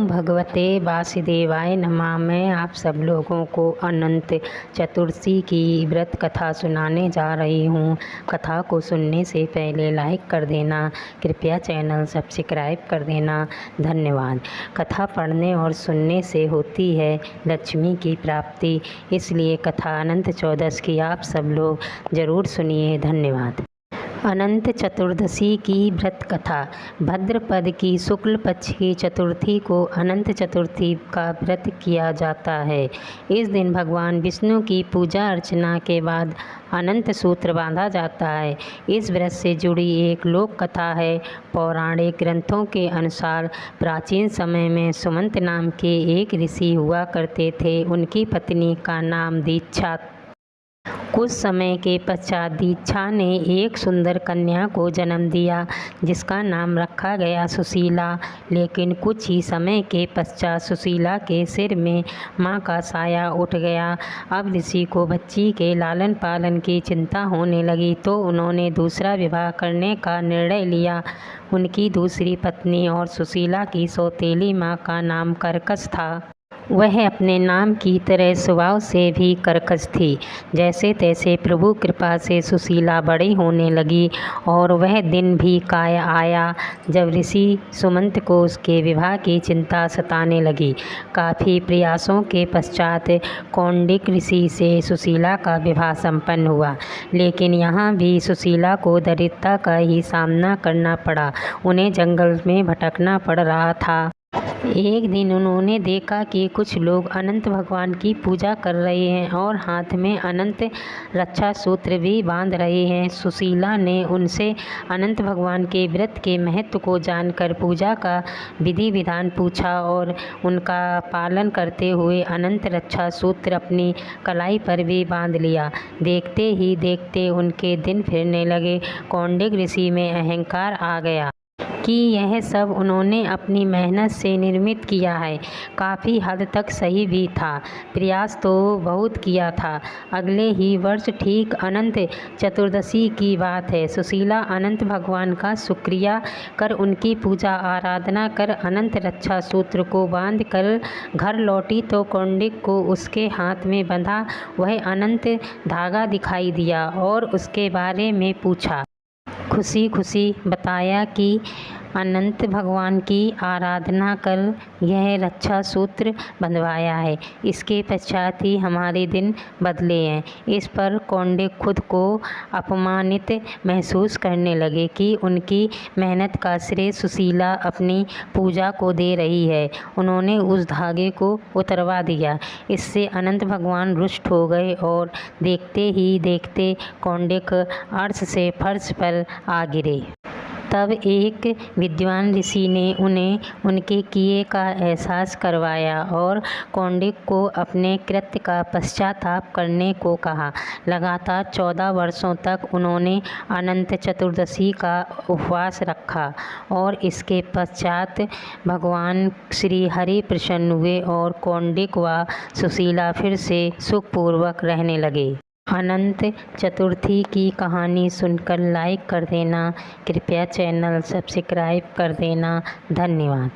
ओम भगवते वासुदेवाय नमः। मैं आप सब लोगों को अनंत चतुर्दशी की व्रत कथा सुनाने जा रही हूँ। कथा को सुनने से पहले लाइक कर देना, कृपया चैनल सब्सक्राइब कर देना, धन्यवाद। कथा पढ़ने और सुनने से होती है लक्ष्मी की प्राप्ति, इसलिए कथा अनंत चौदस की आप सब लोग ज़रूर सुनिए। धन्यवाद। अनंत चतुर्दशी की व्रत कथा। भाद्रपद की शुक्ल पक्ष की चतुर्थी को अनंत चतुर्थी का व्रत किया जाता है। इस दिन भगवान विष्णु की पूजा अर्चना के बाद अनंत सूत्र बांधा जाता है। इस व्रत से जुड़ी एक लोक कथा है। पौराणिक ग्रंथों के अनुसार प्राचीन समय में सुमंत नाम के एक ऋषि हुआ करते थे। उनकी पत्नी का नाम दीक्षा। कुछ समय के पश्चात दीक्षा ने एक सुंदर कन्या को जन्म दिया, जिसका नाम रखा गया सुशीला। लेकिन कुछ ही समय के पश्चात सुशीला के सिर में मां का साया उठ गया। अब ऋषि को बच्ची के लालन पालन की चिंता होने लगी, तो उन्होंने दूसरा विवाह करने का निर्णय लिया। उनकी दूसरी पत्नी और सुशीला की सौतेली मां का नाम कर्कश था। वह अपने नाम की तरह स्वभाव से भी कर्कश थी। जैसे तैसे प्रभु कृपा से सुशीला बड़ी होने लगी और वह दिन भी आया जब ऋषि सुमंत को उसके विवाह की चिंता सताने लगी। काफ़ी प्रयासों के पश्चात कौंडिक ऋषि से सुशीला का विवाह संपन्न हुआ, लेकिन यहाँ भी सुशीला को दरिद्रता का ही सामना करना पड़ा। उन्हें जंगल में भटकना पड़ रहा था। एक दिन उन्होंने देखा कि कुछ लोग अनंत भगवान की पूजा कर रहे हैं और हाथ में अनंत रक्षा सूत्र भी बांध रहे हैं। सुशीला ने उनसे अनंत भगवान के व्रत के महत्व को जानकर पूजा का विधि विधान पूछा और उनका पालन करते हुए अनंत रक्षा सूत्र अपनी कलाई पर भी बांध लिया। देखते ही देखते उनके दिन फिरने लगे। कौंडिक ऋषि में अहंकार आ गया कि यह सब उन्होंने अपनी मेहनत से निर्मित किया है। काफ़ी हद तक सही भी था। प्रयास तो बहुत किया था। अगले ही वर्ष ठीक अनंत चतुर्दशी की बात है। सुशीला अनंत भगवान का शुक्रिया कर उनकी पूजा आराधना कर अनंत रक्षा सूत्र को बांध कर घर लौटी तो कौंडिक को उसके हाथ में बंधा वह अनंत धागा दिखाई दिया और उसके बारे में पूछा। खुशी खुशी बताया कि अनंत भगवान की आराधना कर यह रक्षा सूत्र बंधवाया है। इसके पश्चात ही हमारे दिन बदले हैं। इस पर कौंडिक खुद को अपमानित महसूस करने लगे कि उनकी मेहनत का श्रेय सुशीला अपनी पूजा को दे रही है। उन्होंने उस धागे को उतरवा दिया। इससे अनंत भगवान रुष्ट हो गए और देखते ही देखते कौंडिक अर्श से फर्श पर आ गिरे। तब एक विद्वान ऋषि ने उन्हें उनके किए का एहसास करवाया और कौंडिक को अपने कृत्य का पश्चाताप करने को कहा। लगातार 14 वर्षों तक उन्होंने अनंत चतुर्दशी का उपवास रखा और इसके पश्चात भगवान श्री हरि प्रसन्न हुए और कौंडिक व सुशीला फिर से सुखपूर्वक रहने लगे। अनंत चतुर्थी की कहानी सुनकर लाइक कर देना, कृपया चैनल सब्सक्राइब कर देना, धन्यवाद।